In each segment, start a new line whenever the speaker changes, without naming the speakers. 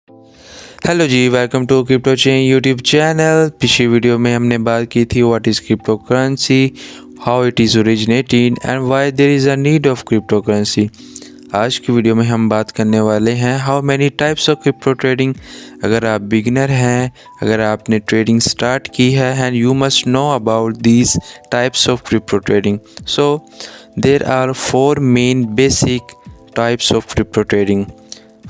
Hello जी, welcome to crypto chain YouTube channel. पिछली video में हमने बात की थी what is crypto currency, how it is originated and why there is a need of crypto currency. आज की वीडियो में हम बात करने वाले हैं how many types of crypto trading. अगर आप बिगिनर हैं, अगर आपने ट्रेडिंग स्टार्ट की है and you must know about these types of crypto trading. So there are 4 main basic types of crypto trading.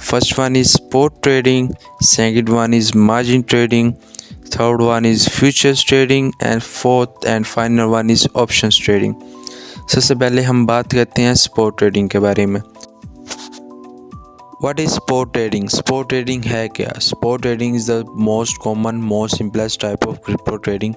First one is spot trading, second one is margin trading, third one is futures trading and fourth and final one is options trading. सबसे पहले हम बात करते हैं spot trading के बारे में। What is spot trading? Spot trading है क्या? Spot trading is the most common, most simplest type of crypto trading.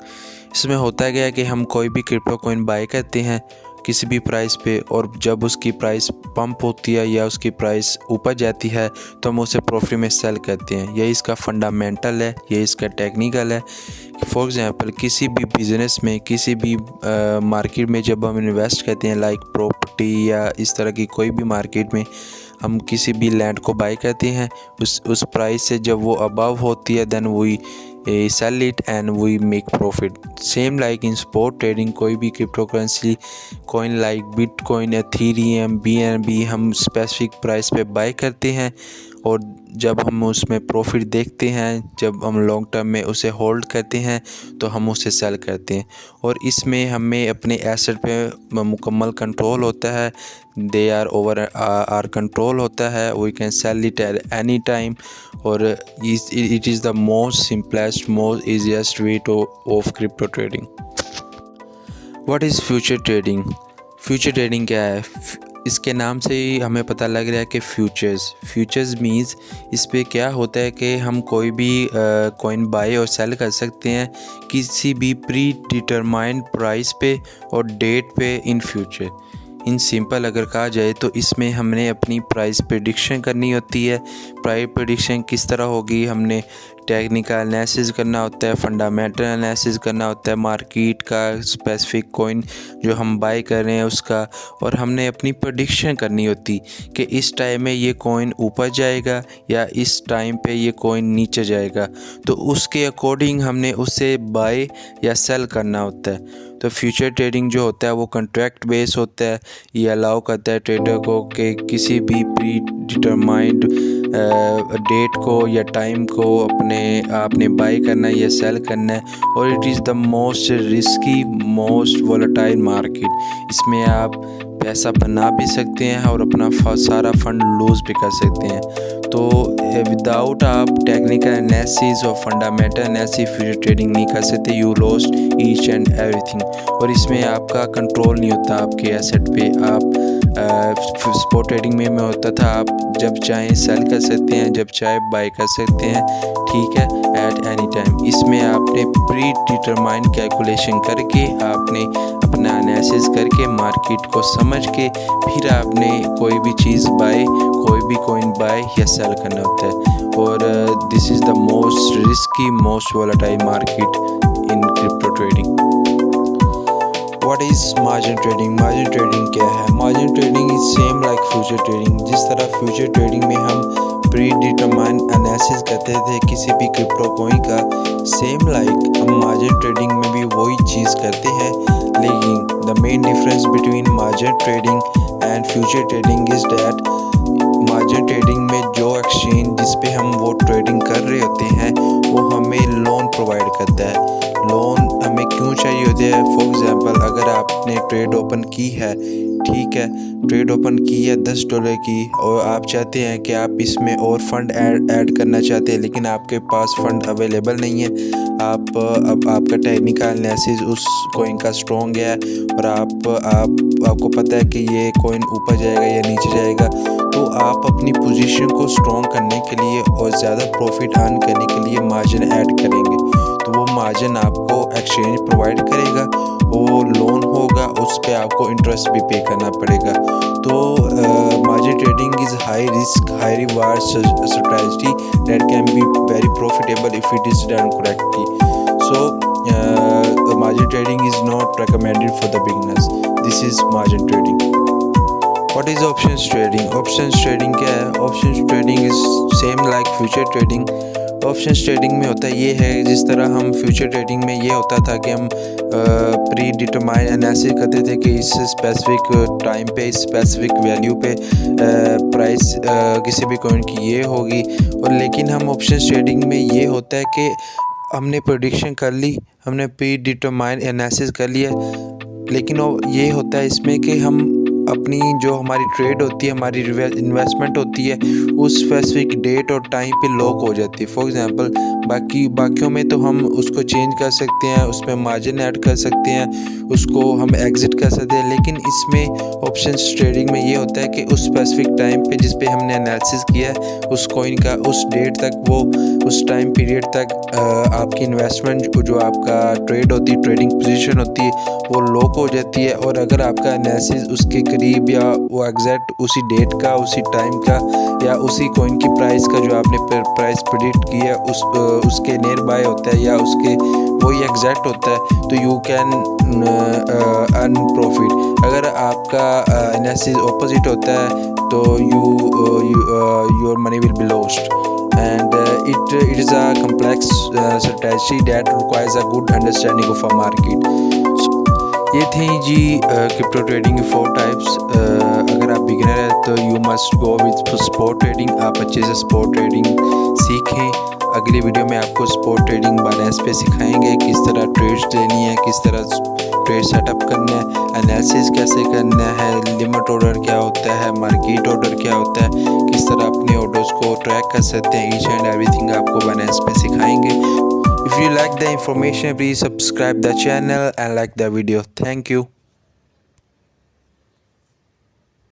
इसमें होता क्या है कि हम कोई भी क्रिप्टो कोइन बाय करते हैं किसी भी प्राइस पे, और जब उसकी प्राइस पंप होती है या उसकी प्राइस ऊपर जाती है तो हम उसे प्रॉफिट में सेल करते हैं। यही इसका फंडामेंटल है, यही इसका टेक्निकल है। फॉर एग्जांपल किसी भी बिज़नेस में, किसी भी मार्केट में जब हम इन्वेस्ट करते हैं, लाइक प्रॉपर्टी या इस तरह की कोई भी मार्केट में हम किसी भी लैंड को बाय करते हैं, उस प्राइस से जब वो अबव होती है then we sell it and we make profit. Same like in spot trading, कोई भी crypto currency coin like bitcoin, Ethereum, BNB हम स्पेसिफिक प्राइस पे बाय करते हैं, और जब हम उसमें प्रॉफिट देखते हैं, जब हम लॉन्ग टर्म में उसे होल्ड करते हैं तो हम उसे सेल करते हैं। और इसमें हमें अपने एसेट पे मुकम्मल कंट्रोल होता है, they are over our control होता है, we can sell it at any time. और it is the most simplest, most easiest way to of crypto trading. What is future trading? Future trading क्या है? इसके नाम से ही हमें पता लग रहा है कि फ्यूचर्स मीन्स इस पे क्या होता है कि हम कोई भी कॉइन बाय और सेल कर सकते हैं किसी भी प्री डिटरमाइंड प्राइस पे और डेट पे इन फ्यूचर। इन सिंपल अगर कहा जाए तो इसमें हमने अपनी प्राइस प्रेडिक्शन करनी होती है। प्राइस प्रेडिक्शन किस तरह होगी? हमने टेक्निकल एनालिसिस करना होता है, फंडामेंटल एनालिसिस करना होता है मार्केट का, स्पेसिफिक कॉइन जो हम बाय कर रहे हैं उसका, और हमने अपनी प्रेडिक्शन करनी होती कि इस टाइम में ये कॉइन ऊपर जाएगा या इस टाइम पे ये कॉइन नीचे जाएगा, तो उसके अकॉर्डिंग हमने उसे बाय या सेल करना होता है। तो फ्यूचर ट्रेडिंग जो होता है वो कॉन्ट्रैक्ट बेस होता है। ये अलाउ करता है ट्रेडर को कि किसी भी प्री डिटरमाइंड डेट को या टाइम को आपने बाय करना है या सेल करना है। और it is the most risky, most volatile market. इसमें आप पैसा बना भी सकते हैं और अपना सारा फंड लूज़ भी कर सकते हैं। तो विदाउट आप टेक्निकल एनालिसिस और फंडामेंटल एनालिसिस फ्यूचर ट्रेडिंग नहीं कर सकते। You lost each and everything. और इसमें आपका कंट्रोल नहीं होता आपके एसेट पे। आप स्पॉट ट्रेडिंग में होता था, आप जब चाहें सेल कर सकते हैं, जब चाहे बाय कर सकते हैं, ठीक है, एट एनी टाइम। इसमें आपने प्री डिटरमाइंड कैलकुलेशन करके, आपने अपना एनालिसिस करके, मार्केट को समझ के फिर आपने कोई भी चीज़ बाय, कोई भी कॉइन बाय या सेल करना होता है। और this is the most risky, most volatile market in crypto trading. What is margin trading? Margin trading क्या है? Margin trading is same like future trading. जिस तरह फ्यूचर ट्रेडिंग में हम प्री डिटरमाइंड एनालिसिस करते थे किसी भी क्रिप्टो कॉइन का, सेम लाइक हम मार्जिन ट्रेडिंग में भी वही चीज़ करते हैं। लेकिन the main difference between margin trading and future trading is that margin trading में जो एक्सचेंज जिस पे हम वो ट्रेडिंग कर रहे होते हैं वो हमें लोन प्रोवाइड करता है। लोन हमें क्यों चाहिए होते हैं? फॉर एग्जांपल अगर आपने ट्रेड ओपन की है, ठीक है, ट्रेड ओपन की है $10 की, और आप चाहते हैं कि आप इसमें और फंड ऐड करना चाहते हैं, लेकिन आपके पास फंड अवेलेबल नहीं है। अब आपका टेक्निकल एनालिसिस उस कॉइन का स्ट्रॉन्ग है और आपको पता है कि ये कॉइन ऊपर जाएगा या नीचे जाएगा, तो आप अपनी पोजीशन को स्ट्रॉन्ग करने के लिए और ज़्यादा प्रॉफिट अर्न करने के लिए मार्जिन ऐड करेंगे। तो वो मार्जिन आपको एक्सचेंज प्रोवाइड करेगा, वो लोन होगा, उस पर आपको इंटरेस्ट भी पे करना पड़ेगा। तो margin trading is high risk, high reward strategy that can be very profitable if it is done correctly. So margin trading is not recommended for the beginners. This is margin trading. What is options trading? Options trading क्या है? Options trading is same like future trading. Options trading में होता ये है, जिस तरह हम future trading में ये होता था कि हम प्री डिटरमाइन एनालिसिस करते थे कि इस स्पेसिफिक टाइम पे, इस स्पेसिफिक वैल्यू पे प्राइस किसी भी कॉइन की ये होगी। और लेकिन हम ऑप्शंस ट्रेडिंग में ये होता है कि हमने प्रेडिक्शन कर ली, हमने प्री डिटरमाइन एनालिसिस कर लिया, लेकिन ये होता है इसमें कि हम अपनी जो हमारी ट्रेड होती है, हमारी इन्वेस्टमेंट होती है, उस स्पेसिफिक डेट और टाइम पे लॉक हो जाती है। फॉर एग्जांपल बाकियों में तो हम उसको चेंज कर सकते हैं, उसमें मार्जिन ऐड कर सकते हैं, उसको हम एग्ज़िट कर सकते हैं, लेकिन इसमें ऑप्शंस ट्रेडिंग में ये होता है कि उस स्पेसिफिक टाइम पे जिस पे हमने एनालिसिस किया है उस कॉइन का, उस डेट तक, वो उस टाइम पीरियड तक आपकी इन्वेस्टमेंट जो आपका ट्रेड होती है, ट्रेडिंग पोजीशन होती है, वो लॉक हो जाती है। और अगर आपका एनालिसिस उसके करीब या वो एग्जैक्ट उसी डेट का, उसी टाइम का या उसी कॉइन की प्राइस का जो आपने प्राइस प्रेडिक्ट की है उसके नियर बाय होता है या उसके वही एग्जैक्ट होता है, तो यू कैन अर्न प्रॉफिट। अगर आपका एनालिसिस ऑपोजिट होता है तो your money will be lost. And it is a complex strategy that requires a good understanding of a market. ये थी जी क्रिप्टो ट्रेडिंग की 4 टाइप्स। अगर आप बिगिनर हैं तो you must go with spot trading. आप अच्छे से स्पॉट ट्रेडिंग सीखें। अगली वीडियो में आपको स्पॉट ट्रेडिंग बाइनेंस पे सिखाएंगे, किस तरह ट्रेड्स लेनी है, किस तरह ट्रेड सेटअप करना है, एनालिसिस कैसे करना है, लिमिट ऑर्डर क्या होता है, मार्केट ऑर्डर क्या होता है, किस तरह अपने ऑर्डर्स को ट्रैक कर सकते हैं। ईच एंड एवरीथिंग आपको बाइनेंस पे सिखाएंगे। If you like the information, please subscribe the channel and like the video. Thank you.